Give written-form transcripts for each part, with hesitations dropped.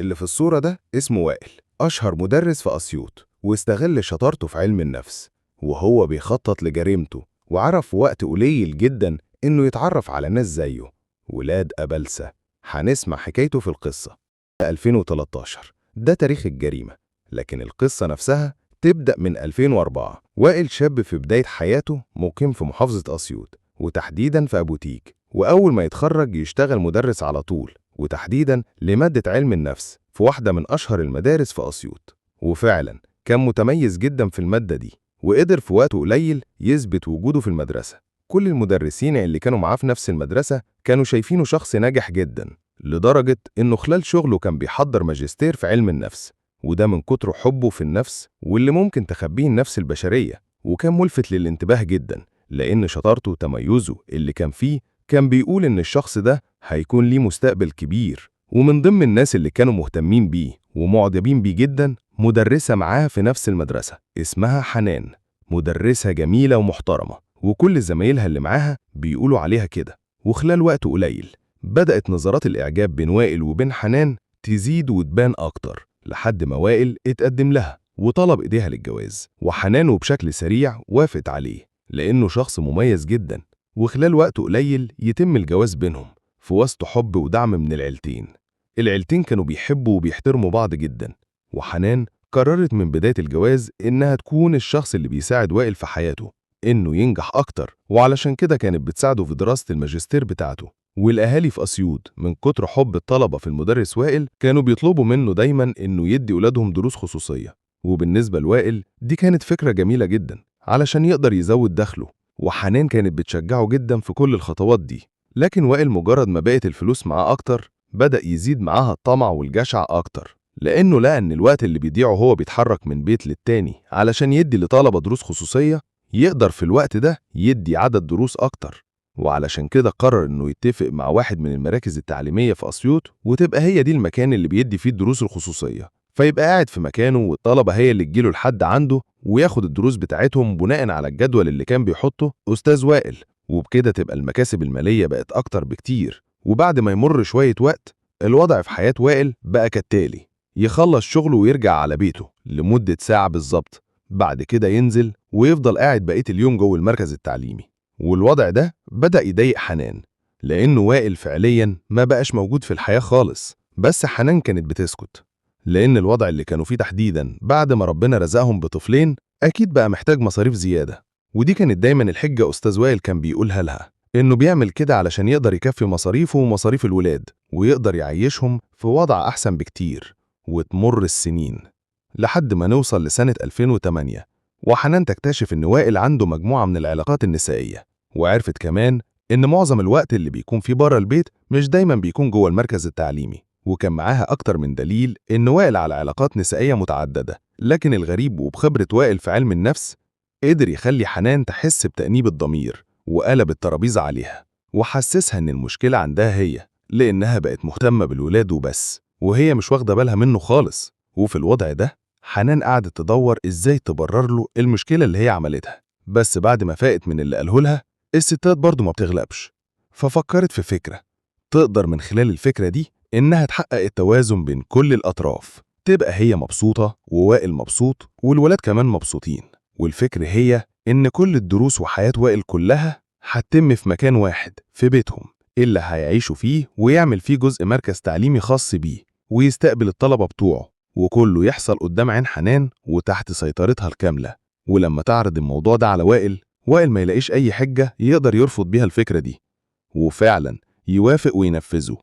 اللي في الصورة ده اسمه وائل، أشهر مدرس في أسيوط، واستغل شطارته في علم النفس وهو بيخطط لجريمته، وعرف في وقت قليل جدا إنه يتعرف على ناس زيه، ولاد أبلسة. هنسمع حكايته في القصة. 2013 ده تاريخ الجريمة، لكن القصة نفسها تبدأ من 2004. وائل شاب في بداية حياته مقيم في محافظة أسيوط، وتحديدا في أبو تيج، وأول ما يتخرج يشتغل مدرس على طول، وتحديدا لمادة علم النفس في واحدة من أشهر المدارس في أسيوط. وفعلا كان متميز جدا في المادة دي، وقدر في وقت قليل يثبت وجوده في المدرسة. كل المدرسين اللي كانوا معاه في نفس المدرسة كانوا شايفينه شخص ناجح جدا، لدرجة إنه خلال شغله كان بيحضر ماجستير في علم النفس، وده من كتر حبه في النفس واللي ممكن تخبيه النفس البشرية. وكان ملفت للانتباه جدا، لأن شطارته وتميزه اللي كان فيه كان بيقول إن الشخص ده هيكون ليه مستقبل كبير. ومن ضمن الناس اللي كانوا مهتمين بيه ومعجبين بيه جدا مدرسة معاه في نفس المدرسة اسمها حنان، مدرسة جميلة ومحترمة، وكل زمايلها اللي معاها بيقولوا عليها كده. وخلال وقت قليل بدأت نظرات الإعجاب بين وائل وبين حنان تزيد وتبان أكتر، لحد ما وائل اتقدم لها وطلب إيديها للجواز، وحنان وبشكل سريع وافقت عليه لأنه شخص مميز جدا. وخلال وقت قليل يتم الجواز بينهم في وسط حب ودعم من العيلتين كانوا بيحبوا وبيحترموا بعض جدا. وحنان قررت من بداية الجواز إنها تكون الشخص اللي بيساعد وائل في حياته إنه ينجح أكتر، وعلشان كده كانت بتساعده في دراسة الماجستير بتاعته. والأهالي في أسيوط من كتر حب الطلبة في المدرس وائل كانوا بيطلبوا منه دايما إنه يدي أولادهم دروس خصوصية. وبالنسبة لوائل دي كانت فكرة جميلة جدا علشان يقدر يزود دخله، وحنان كانت بتشجعه جدا في كل الخطوات دي. لكن وائل مجرد ما بقت الفلوس معاه أكتر بدأ يزيد معاها الطمع والجشع أكتر، لأنه لقى إن الوقت اللي بيضيعه هو بيتحرك من بيت للتاني علشان يدي لطلبة دروس خصوصية يقدر في الوقت ده يدي عدد دروس أكتر. وعلشان كده قرر إنه يتفق مع واحد من المراكز التعليمية في أسيوط، وتبقى هي دي المكان اللي بيدي فيه الدروس الخصوصية، فيبقى قاعد في مكانه والطلبة هي اللي تجيله لحد عنده وياخد الدروس بتاعتهم بناء على الجدول اللي كان بيحطه أستاذ وائل. وبكده تبقى المكاسب المالية بقت أكتر بكتير. وبعد ما يمر شوية وقت الوضع في حياة وائل بقى كالتالي: يخلص شغله ويرجع على بيته لمدة ساعة بالظبط، بعد كده ينزل ويفضل قاعد بقية اليوم جوه المركز التعليمي. والوضع ده بدأ يضايق حنان، لأنه وائل فعليا ما بقاش موجود في الحياة خالص. بس حنان كانت بتسكت، لأن الوضع اللي كانوا فيه تحديدا بعد ما ربنا رزقهم بطفلين أكيد بقى محتاج مصاريف زيادة. ودي كانت دايما الحجة أستاذ وائل كان بيقولها لها، إنه بيعمل كده علشان يقدر يكفي مصاريفه ومصاريف الولاد ويقدر يعيشهم في وضع أحسن بكتير. وتمر السنين لحد ما نوصل لسنة 2008، وحنان تكتشف إن وائل عنده مجموعة من العلاقات النسائية، وعرفت كمان إن معظم الوقت اللي بيكون فيه بره البيت مش دايما بيكون جوه المركز التعليمي. وكان معاها أكتر من دليل إن وائل على علاقات نسائية متعددة. لكن الغريب وبخبرة وائل في علم النفس قدر يخلي حنان تحس بتأنيب الضمير، وقلب الترابيزة عليها وحسسها إن المشكلة عندها هي، لأنها بقت مهتمة بالولاد وبس، وهي مش واخدة بالها منه خالص. وفي الوضع ده حنان قعدت تدور إزاي تبرر له المشكلة اللي هي عملتها. بس بعد ما فاقت من اللي قاله لها، الستات برضو ما بتغلبش، ففكرت في فكرة تقدر من خلال الفكرة دي إنها تحقق التوازن بين كل الأطراف، تبقى هي مبسوطة ووائل مبسوط والولاد كمان مبسوطين. والفكرة هي إن كل الدروس وحياة وائل كلها هتتم في مكان واحد في بيتهم اللي هيعيشوا فيه، ويعمل فيه جزء مركز تعليمي خاص بيه ويستقبل الطلبة بتوعه، وكله يحصل قدام عين حنان وتحت سيطرتها الكاملة. ولما تعرض الموضوع ده على وائل ما يلاقيش أي حجة يقدر يرفض بيها الفكرة دي، وفعلا يوافق وينفذه.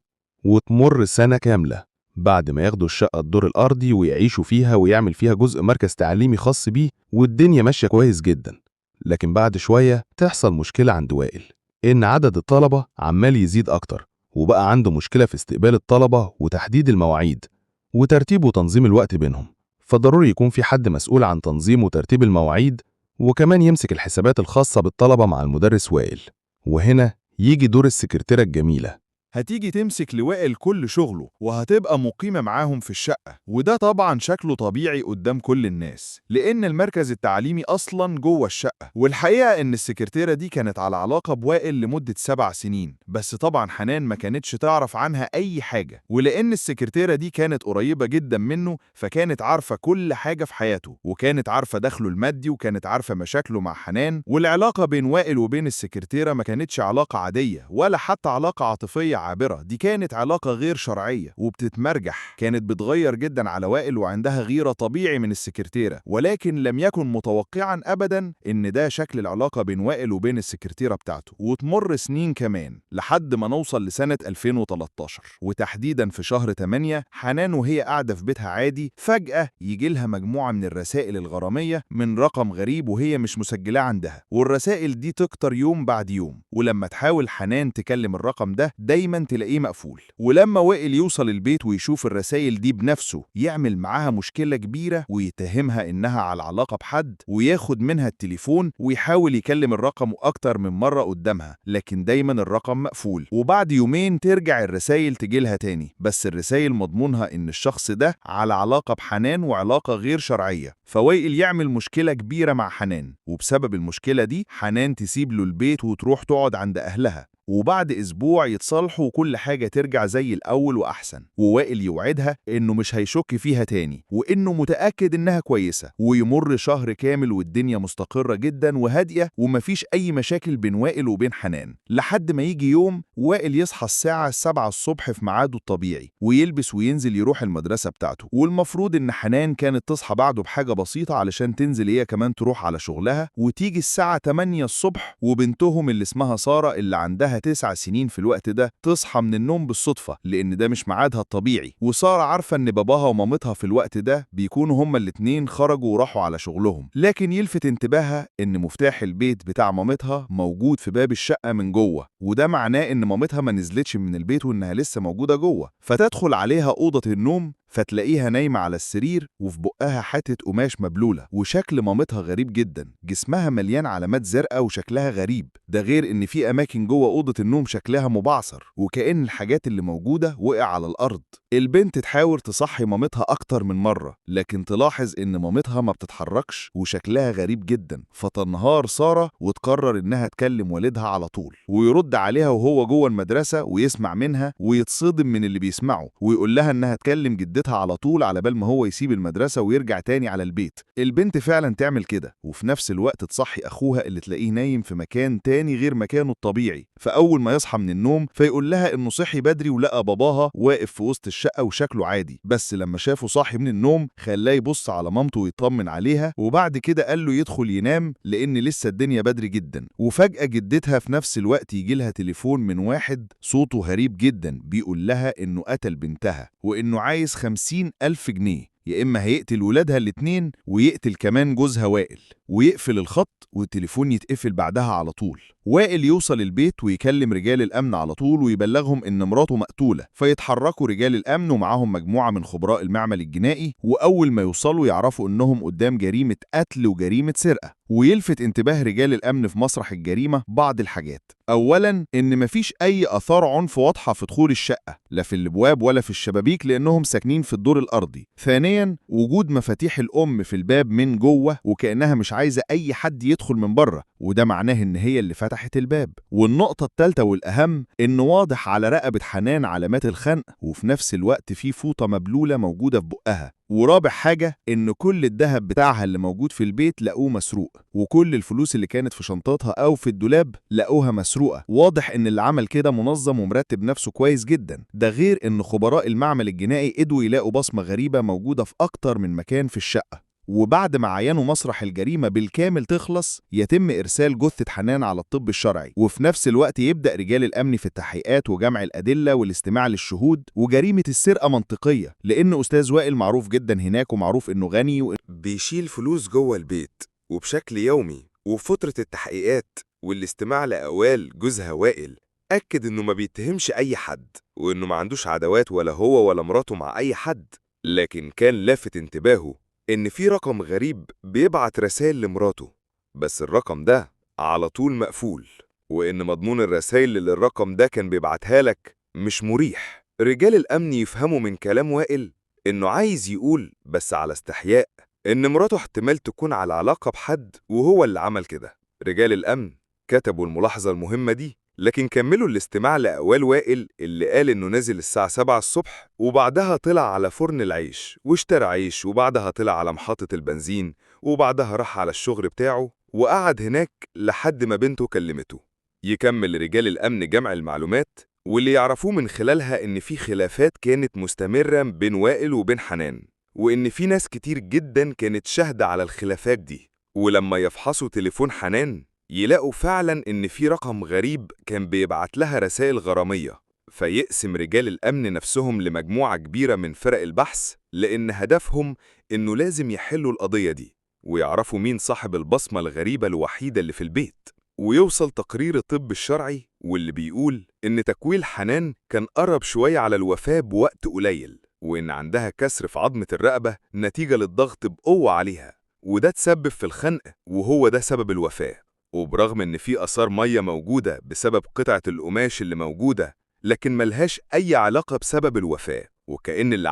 وتمر سنة كاملة بعد ما ياخدوا الشقة الدور الأرضي ويعيشوا فيها ويعمل فيها جزء مركز تعليمي خاص بيه، والدنيا ماشية كويس جدا. لكن بعد شوية تحصل مشكلة عند وائل، إن عدد الطلبة عمال يزيد أكتر، وبقى عنده مشكلة في استقبال الطلبة وتحديد المواعيد وترتيب وتنظيم الوقت بينهم. فضروري يكون في حد مسؤول عن تنظيم وترتيب المواعيد، وكمان يمسك الحسابات الخاصة بالطلبة مع المدرس وائل. وهنا يجي دور السكرتيرة الجميلة هتيجي تمسك لوائل كل شغله وهتبقى مقيمة معاهم في الشقة، وده طبعا شكله طبيعي قدام كل الناس لأن المركز التعليمي أصلا جوه الشقة. والحقيقة إن السكرتيرة دي كانت على علاقة بوائل لمدة 7 سنين، بس طبعا حنان ما كانتش تعرف عنها أي حاجة، ولأن السكرتيرة دي كانت قريبة جدا منه فكانت عارفة كل حاجة في حياته، وكانت عارفة دخله المادي وكانت عارفة مشاكله مع حنان. والعلاقة بين وائل وبين السكرتيرة ما كانتش علاقة عادية ولا حتى علاقة عاطفية عابرة، دي كانت علاقة غير شرعية وبتتمرجح. كانت بتغير جدا على وائل وعندها غيرة طبيعي من السكرتيرة، ولكن لم يكن متوقعا أبدا إن ده شكل العلاقة بين وائل وبين السكرتيرة بتاعته. وتمر سنين كمان لحد ما نوصل لسنة 2013، وتحديدا في شهر 8 حنان وهي قاعدة في بيتها عادي فجأة يجي لها مجموعة من الرسائل الغرامية من رقم غريب وهي مش مسجلاه عندها، والرسائل دي تكتر يوم بعد يوم، ولما تحاول حنان تكلم الرقم ده دايما تلاقيه مقفول. ولما وائل يوصل البيت ويشوف الرسائل دي بنفسه يعمل معاها مشكلة كبيرة ويتهمها إنها على علاقة بحد، وياخد منها التليفون ويحاول يكلم الرقم أكتر من مرة قدامها لكن دايما الرقم مقفول. وبعد يومين ترجع الرسائل تجيلها تاني، بس الرسائل مضمونها إن الشخص ده على علاقة بحنان وعلاقة غير شرعية. فوائل يعمل مشكلة كبيرة مع حنان، وبسبب المشكلة دي حنان تسيب له البيت وتروح تقعد عند أهلها، وبعد أسبوع يتصالحوا وكل حاجة ترجع زي الأول وأحسن. ووائل يوعدها إنه مش هيشك فيها تاني وإنه متأكد إنها كويسة. ويمر شهر كامل والدنيا مستقرة جدا وهادية ومفيش أي مشاكل بين وائل وبين حنان، لحد ما يجي يوم وائل يصحى الساعة 7 الصبح في ميعاده الطبيعي ويلبس وينزل يروح المدرسة بتاعته. والمفروض إن حنان كانت تصحى بعده بحاجة بسيطة علشان تنزل هي كمان تروح على شغلها، وتيجي الساعة 8 الصبح وبنتهم اللي اسمها سارة اللي عندها 9 سنين في الوقت ده تصحى من النوم بالصدفة لأن ده مش ميعادها الطبيعي. وسارة عارفة إن باباها ومامتها في الوقت ده بيكونوا هما الاتنين خرجوا وراحوا على شغلهم، لكن يلفت انتباهها إن مفتاح البيت بتاع مامتها موجود في باب الشقة من جوه، وده معناه إن مامتها ما نزلتش من البيت وإنها لسه موجودة جوه. فتدخل عليها أوضة النوم فتلاقيها نايمة على السرير وفي بقها حتة قماش مبلولة، وشكل مامتها غريب جدا، جسمها مليان علامات زرقاء وشكلها غريب، ده غير ان في اماكن جوه اوضة النوم شكلها مبعثر وكأن الحاجات اللي موجودة وقع على الارض. البنت تحاول تصحي مامتها اكتر من مرة لكن تلاحظ ان مامتها ما بتتحركش وشكلها غريب جدا، فتنهار سارة وتقرر انها تكلم والدها على طول، ويرد عليها وهو جوه المدرسة ويسمع منها ويتصدم من اللي بيسمعه، ويقول لها انها تكلم جدتها على طول على بال ما هو يسيب المدرسة ويرجع تاني على البيت. البنت فعلا تعمل كده وفي نفس الوقت تصحي اخوها اللي تلاقيه نايم في مكان تاني غير مكانه الطبيعي. فاول ما يصحى من النوم فيقول لها انه صحي بدري ولقى باباها واقف في وسط الشقة وشكله عادي، بس لما شافه صاحي من النوم خلاه يبص على مامته ويطمن عليها، وبعد كده قال له يدخل ينام لان لسه الدنيا بدري جدا. وفجأة جدتها في نفس الوقت يجي لها تليفون من واحد صوته غريب جدا بيقول لها انه قتل بنتها وانه عايز 50,000 جنيه، يا إما هيقتل ولادها الاتنين ويقتل كمان جوزها وائل. ويقفل الخط والتليفون يتقفل بعدها على طول. وائل يوصل البيت ويكلم رجال الأمن على طول ويبلغهم إن مراته مقتولة، فيتحركوا رجال الأمن ومعاهم مجموعة من خبراء المعمل الجنائي، وأول ما يوصلوا يعرفوا إنهم قدام جريمة قتل وجريمة سرقة. ويلفت انتباه رجال الأمن في مسرح الجريمة بعض الحاجات. أولاً إن مفيش أي آثار عنف واضحة في دخول الشقة، لا في الأبواب ولا في الشبابيك لأنهم ساكنين في الدور الأرضي. ثانياً وجود مفاتيح الأم في الباب من جوه وكأنها مش عايزة أي حد يدخل من بره، وده معناه إن هي اللي فتحت الباب. والنقطة الثالثة والأهم إن واضح على رقبة حنان علامات الخنق، وفي نفس الوقت في فوطة مبلولة موجودة في بقها. ورابع حاجة إن كل الذهب بتاعها اللي موجود في البيت لقوه مسروق، وكل الفلوس اللي كانت في شنطتها أو في الدولاب لقوها مسروقة. واضح إن اللي عمل كده منظم ومرتب نفسه كويس جدا، ده غير إن خبراء المعمل الجنائي قدروا يلاقوا بصمة غريبة موجودة في أكتر من مكان في الشقة. وبعد ما عينوا مسرح الجريمة بالكامل تخلص يتم إرسال جثة حنان على الطب الشرعي، وفي نفس الوقت يبدأ رجال الأمن في التحقيقات وجمع الأدلة والاستماع للشهود. وجريمة السرقة منطقية لأن أستاذ وائل معروف جدا هناك ومعروف إنه غني بيشيل فلوس جوه البيت وبشكل يومي. وفي فترة التحقيقات والاستماع لأقوال جوزها وائل أكد إنه ما بيتهمش أي حد وإنه ما عندوش عداوات ولا هو ولا مراته مع أي حد، لكن كان لافت انتباهه إن في رقم غريب بيبعت رسائل لمراته، بس الرقم ده على طول مقفول، وإن مضمون الرسائل اللي الرقم ده كان بيبعتها لك مش مريح. رجال الأمن يفهموا من كلام وائل إنه عايز يقول بس على استحياء إن مراته احتمال تكون على علاقة بحد وهو اللي عمل كده. رجال الأمن كتبوا الملاحظة المهمة دي، لكن كملوا الاستماع لأقوال وائل اللي قال إنه نزل الساعة 7 الصبح وبعدها طلع على فرن العيش واشترى عيش، وبعدها طلع على محطة البنزين، وبعدها راح على الشغل بتاعه وقعد هناك لحد ما بنته كلمته. يكمل رجال الأمن جمع المعلومات واللي يعرفوه من خلالها إن في خلافات كانت مستمرة بين وائل وبين حنان، وإن في ناس كتير جدا كانت شاهدة على الخلافات دي. ولما يفحصوا تليفون حنان يلاقوا فعلا إن في رقم غريب كان بيبعت لها رسائل غرامية. فيقسم رجال الأمن نفسهم لمجموعة كبيرة من فرق البحث، لأن هدفهم إنه لازم يحلوا القضية دي ويعرفوا مين صاحب البصمة الغريبة الوحيدة اللي في البيت. ويوصل تقرير الطب الشرعي واللي بيقول إن تكويل حنان كان قرب شوية على الوفاة بوقت قليل، وإن عندها كسر في عظمة الرقبة نتيجة للضغط بقوة عليها، وده تسبب في الخنق وهو ده سبب الوفاة. وبرغم إن في آثار مية موجودة بسبب قطعة القماش اللي موجودة، لكن ملهاش أي علاقة بسبب الوفاة، وكأن اللي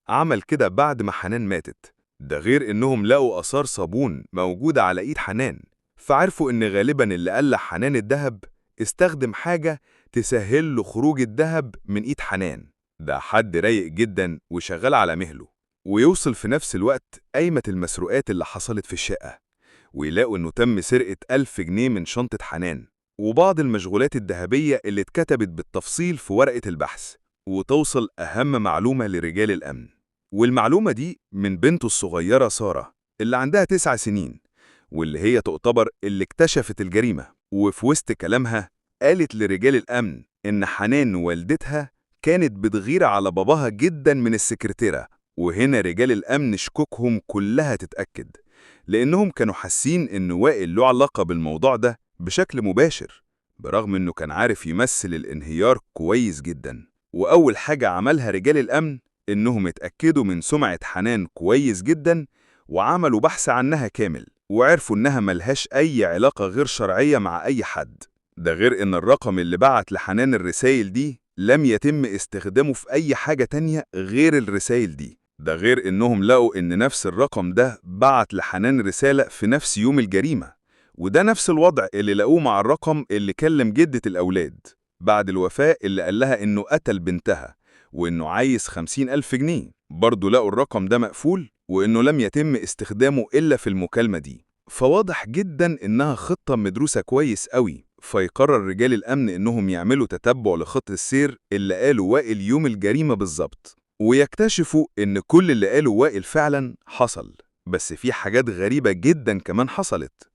عمل كده بعد ما حنان ماتت. ده غير إنهم لقوا آثار صابون موجودة على إيد حنان، فعرفوا إن غالباً اللي قلع حنان الدهب استخدم حاجة تسهل له خروج الدهب من إيد حنان. ده حد رايق جداً وشغال على مهله. ويوصل في نفس الوقت قايمة المسروقات اللي حصلت في الشقة، ويلاقوا إنه تم سرقة 1000 جنيه من شنطة حنان وبعض المشغولات الذهبية اللي اتكتبت بالتفصيل في ورقة البحث. وتوصل أهم معلومة لرجال الأمن، والمعلومة دي من بنته الصغيرة سارة اللي عندها 9 سنين، واللي هي تعتبر اللي اكتشفت الجريمة. وفي وسط كلامها قالت لرجال الأمن إن حنان والدتها كانت بتغير على باباها جدا من السكرتيرة. وهنا رجال الأمن شكوكهم كلها تتأكد، لأنهم كانوا حاسين إن وائل له علاقة بالموضوع ده بشكل مباشر، برغم إنه كان عارف يمثل الانهيار كويس جدا. وأول حاجة عملها رجال الأمن إنهم اتأكدوا من سمعة حنان كويس جدا، وعملوا بحث عنها كامل، وعرفوا إنها ملهاش أي علاقة غير شرعية مع أي حد. ده غير إن الرقم اللي بعت لحنان الرسائل دي لم يتم استخدامه في أي حاجة تانية غير الرسائل دي. ده غير إنهم لقوا إن نفس الرقم ده بعت لحنان رسالة في نفس يوم الجريمة، وده نفس الوضع اللي لقوه مع الرقم اللي كلم جدة الأولاد بعد الوفاة اللي قال لها إنه قتل بنتها وإنه عايز 50,000 جنيه. برضه لقوا الرقم ده مقفول وإنه لم يتم استخدامه إلا في المكالمة دي. فواضح جدا إنها خطة مدروسة كويس قوي. فيقرر رجال الأمن إنهم يعملوا تتبع لخط السير اللي قاله وائل يوم الجريمة بالظبط، ويكتشفوا إن كل اللي قاله وائل فعلا حصل. بس في حاجات غريبة جدا كمان حصلت.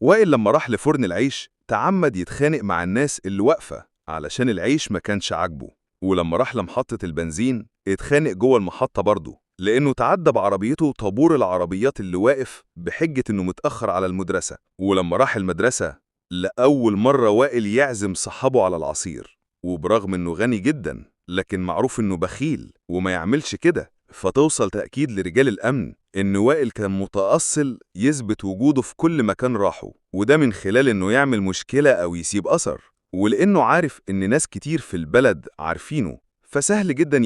وائل لما راح لفرن العيش تعمد يتخانق مع الناس اللي واقفة علشان العيش ما كانش عاجبه، ولما راح لمحطة البنزين اتخانق جوه المحطة برضه لأنه تعدى بعربيته طابور العربيات اللي واقف بحجة إنه متأخر على المدرسة. ولما راح المدرسة لأول مرة وائل يعزم صحابه على العصير، وبرغم إنه غني جدا لكن معروف إنه بخيل وما يعملش كده. فتوصل تأكيد لرجال الأمن إن وائل كان متأصل يثبت وجوده في كل مكان راحه، وده من خلال إنه يعمل مشكلة أو يسيب أثر. ولأنه عارف إن ناس كتير في البلد عارفينه، فسهل جدا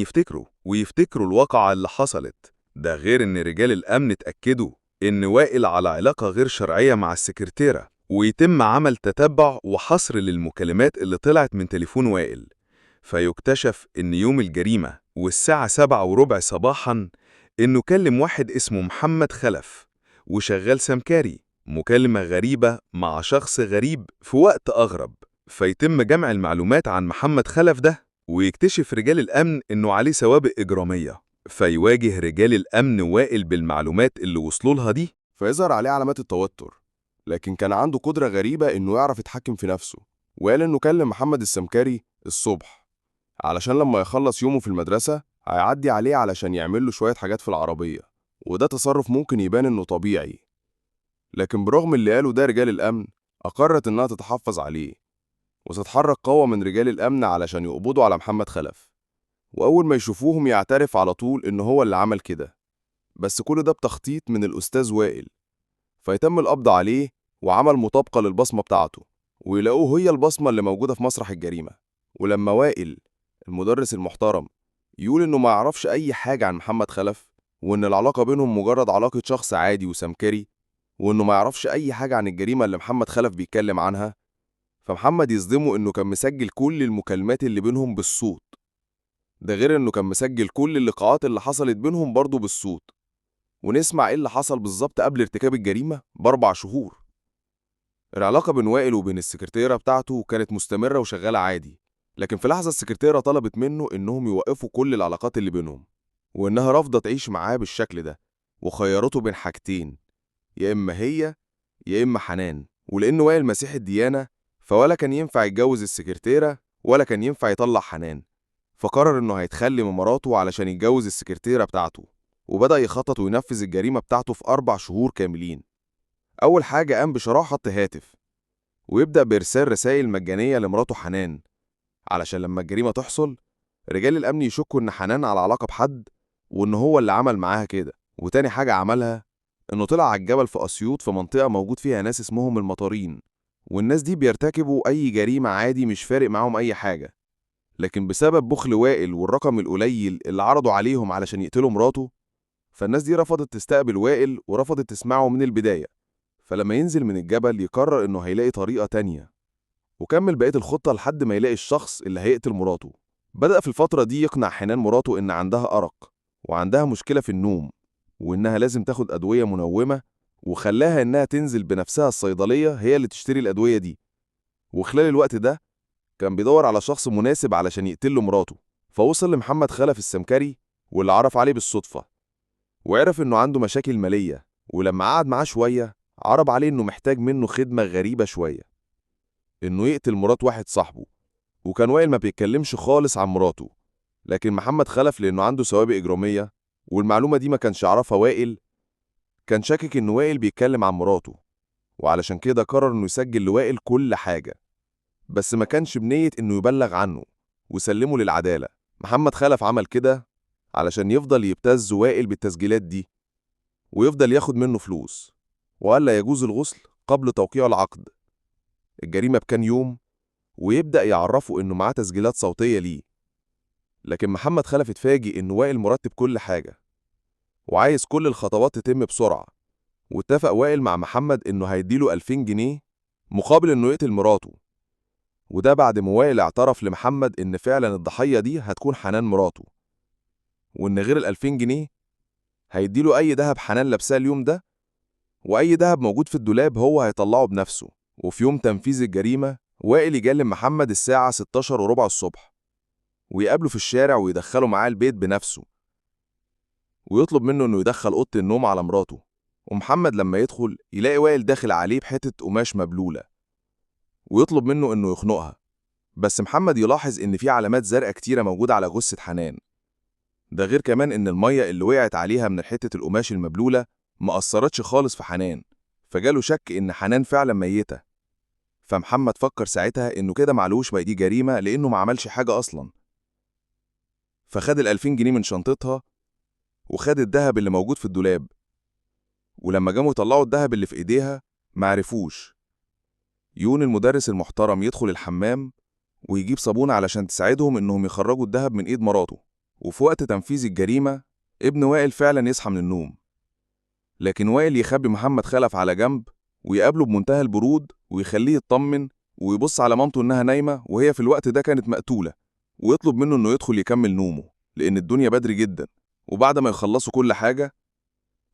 يفتكروا الواقعة اللي حصلت. ده غير إن رجال الأمن اتأكدوا إن وائل على علاقة غير شرعية مع السكرتيرة، ويتم عمل تتبع وحصر للمكالمات اللي طلعت من تليفون وائل. فيكتشف إن يوم الجريمة والساعة 7:15 صباحاً إنه كلم واحد اسمه محمد خلف وشغال سمكاري، مكالمة غريبة مع شخص غريب في وقت أغرب. فيتم جمع المعلومات عن محمد خلف ده، ويكتشف رجال الأمن إنه عليه سوابق إجرامية. فيواجه رجال الأمن وائل بالمعلومات اللي وصلوا لها دي، فيظهر عليه علامات التوتر، لكن كان عنده قدرة غريبة إنه يعرف يتحكم في نفسه. وقال إنه كلم محمد السمكاري الصبح علشان لما يخلص يومه في المدرسة هيعدي عليه علشان يعمل له شوية حاجات في العربية، وده تصرف ممكن يبان إنه طبيعي. لكن برغم اللي قاله ده رجال الأمن أقرت إنها تتحفظ عليه، وتتحرك قوة من رجال الأمن علشان يقبضوا على محمد خلف، وأول ما يشوفوهم يعترف على طول إنه هو اللي عمل كده. بس كل ده بتخطيط من الأستاذ وائل. فيتم القبض عليه وعمل مطابقة للبصمة بتاعته، ويلاقوه هي البصمة اللي موجودة في مسرح الجريمة. ولما وائل المدرس المحترم يقول إنه ما يعرفش أي حاجة عن محمد خلف، وإن العلاقة بينهم مجرد علاقة شخص عادي وسمكري، وإنه ما يعرفش أي حاجة عن الجريمة اللي محمد خلف بيتكلم عنها. فمحمد يصدمه إنه كان مسجل كل المكالمات اللي بينهم بالصوت، ده غير إنه كان مسجل كل اللقاءات اللي حصلت بينهم برضه بالصوت. ونسمع إيه اللي حصل بالظبط قبل ارتكاب الجريمة ب4 شهور. العلاقة بين وائل وبين السكرتيرة بتاعته كانت مستمرة وشغالة عادي، لكن في لحظة السكرتيرة طلبت منه إنهم يوقفوا كل العلاقات اللي بينهم، وإنها رافضة تعيش معاه بالشكل ده، وخيرته بين حاجتين: يا إما هي يا إما حنان. ولأن وائل مسيحي الديانة، فولا كان ينفع يتجوز السكرتيرة ولا كان ينفع يطلع حنان، فقرر إنه هيتخلي من مراته علشان يتجوز السكرتيرة بتاعته، وبدأ يخطط وينفذ الجريمة بتاعته في 4 شهور كاملين. أول حاجة قام بشراء خط هاتف، ويبدأ بإرسال رسائل مجانية لمراته حنان، علشان لما الجريمة تحصل رجال الأمن يشكوا إن حنان على علاقة بحد، وإن هو اللي عمل معاها كده. وتاني حاجة عملها إنه طلع على الجبل في أسيوط، في منطقة موجود فيها ناس اسمهم المطارين، والناس دي بيرتكبوا أي جريمة عادي، مش فارق معاهم أي حاجة. لكن بسبب بخل وائل والرقم القليل اللي عرضوا عليهم علشان يقتلوا مراته، فالناس دي رفضت تستقبل وائل ورفضت تسمعه من البداية. فلما ينزل من الجبل يقرر إنه هيلاقي طريقة تانية، وكمل بقية الخطة لحد ما يلاقي الشخص اللي هيقتل مراته. بدأ في الفترة دي يقنع حنان مراته إن عندها أرق وعندها مشكلة في النوم، وإنها لازم تاخد أدوية منومة، وخلاها إنها تنزل بنفسها الصيدلية هي اللي تشتري الأدوية دي. وخلال الوقت ده كان بيدور على شخص مناسب علشان يقتله مراته، فوصل لمحمد خلف السمكري، واللي عرف عليه بالصدفة، وعرف إنه عنده مشاكل مالية. ولما قعد معاه شوية عرض عليه إنه محتاج منه خدمة غريبة شوية، إنه يقتل مرات واحد صاحبه. وكان وائل ما بيتكلمش خالص عن مراته، لكن محمد خلف لأنه عنده سوابق إجرامية والمعلومة دي ما كانش يعرفها وائل، كان شاكك إن وائل بيتكلم عن مراته، وعلشان كده قرر إنه يسجل لوائل كل حاجة، بس ما كانش بنية إنه يبلغ عنه وسلمه للعدالة. محمد خلف عمل كده علشان يفضل يبتز وائل بالتسجيلات دي، ويفضل ياخد منه فلوس، وقال لا يجوز الغسل قبل توقيع العقد الجريمة بكام يوم، ويبدأ يعرفه إنه معاه تسجيلات صوتية ليه. لكن محمد خلف اتفاجئ إن وائل مرتب كل حاجة وعايز كل الخطوات تتم بسرعة، واتفق وائل مع محمد إنه هيديله 2000 جنيه مقابل إنه يقتل مراته. وده بعد ما وائل اعترف لمحمد إن فعلا الضحية دي هتكون حنان مراته، وإن غير ال2000 جنيه هيديله أي دهب حنان لابساه اليوم ده، وأي دهب موجود في الدولاب هو هيطلعه بنفسه. وفي يوم تنفيذ الجريمة وائل يكلم محمد الساعة 16:15 الصبح، ويقابله في الشارع ويدخله معاه البيت بنفسه، ويطلب منه إنه يدخل أوضة النوم على مراته. ومحمد لما يدخل يلاقي وائل داخل عليه بحتة قماش مبلولة، ويطلب منه إنه يخنقها. بس محمد يلاحظ إن في علامات زرقاء كتيرة موجودة على جثة حنان، ده غير كمان إن المية اللي وقعت عليها من حتة القماش المبلولة ما أثرتش خالص في حنان، فجاله شك إن حنان فعلا ميتة. فمحمد فكر ساعتها إنه كده معلوش بقى دي جريمة لأنه ما عملش حاجة أصلا. فخد ال2000 جنيه من شنطتها، وخد الدهب اللي موجود في الدولاب. ولما جاموا يطلعوا الدهب اللي في إيديها معرفوش. يون المدرس المحترم يدخل الحمام ويجيب صابونة علشان تساعدهم إنهم يخرجوا الدهب من إيد مراته. وفي وقت تنفيذ الجريمة ابن وائل فعلا يصحى من النوم، لكن وائل يخبي محمد خلف على جنب ويقابله بمنتهى البرود ويخليه يطمن، ويبص على مامته إنها نايمة وهي في الوقت ده كانت مقتولة، ويطلب منه إنه يدخل يكمل نومه لأن الدنيا بدري جدا. وبعد ما يخلصوا كل حاجة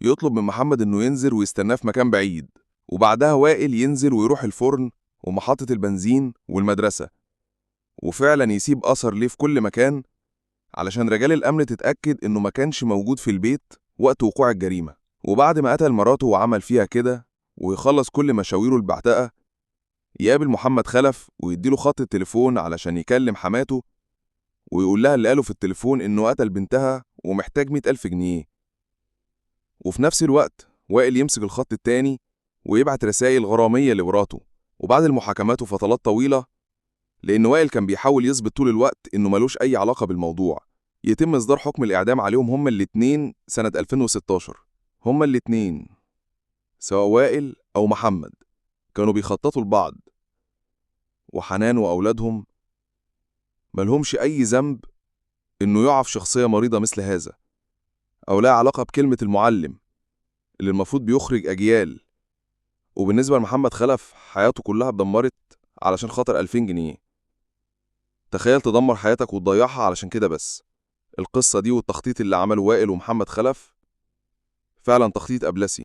يطلب من محمد إنه ينزل ويستناه في مكان بعيد، وبعدها وائل ينزل ويروح الفرن ومحطة البنزين والمدرسة، وفعلا يسيب أثر ليه في كل مكان علشان رجال الأمن تتأكد إنه ما كانش موجود في البيت وقت وقوع الجريمة. وبعد ما قتل مراته وعمل فيها كده ويخلص كل مشاويره البعتقة، يقابل محمد خلف ويديله خط التليفون علشان يكلم حماته، ويقول لها اللي قاله في التليفون إنه قتل بنتها ومحتاج 100,000 جنيه. وفي نفس الوقت وائل يمسك الخط التاني ويبعت رسائل غرامية لمراته. وبعد المحاكمات وفترات طويلة، لأن وائل كان بيحاول يثبت طول الوقت إنه ملوش أي علاقة بالموضوع، يتم إصدار حكم الإعدام عليهم هما الاتنين سنة 2016. هما الاتنين سواء وائل أو محمد كانوا بيخططوا لبعض، وحنان وأولادهم ملهمش أي ذنب إنه يقع في شخصية مريضة مثل هذا، أو لا علاقة بكلمة المعلم اللي المفروض بيخرج أجيال. وبالنسبة لمحمد خلف، حياته كلها اتدمرت علشان خاطر 2000 جنيه. تخيل تدمر حياتك وتضيعها علشان كده بس. القصة دي والتخطيط اللي عمله وائل ومحمد خلف فعلا تخطيط أبلسي.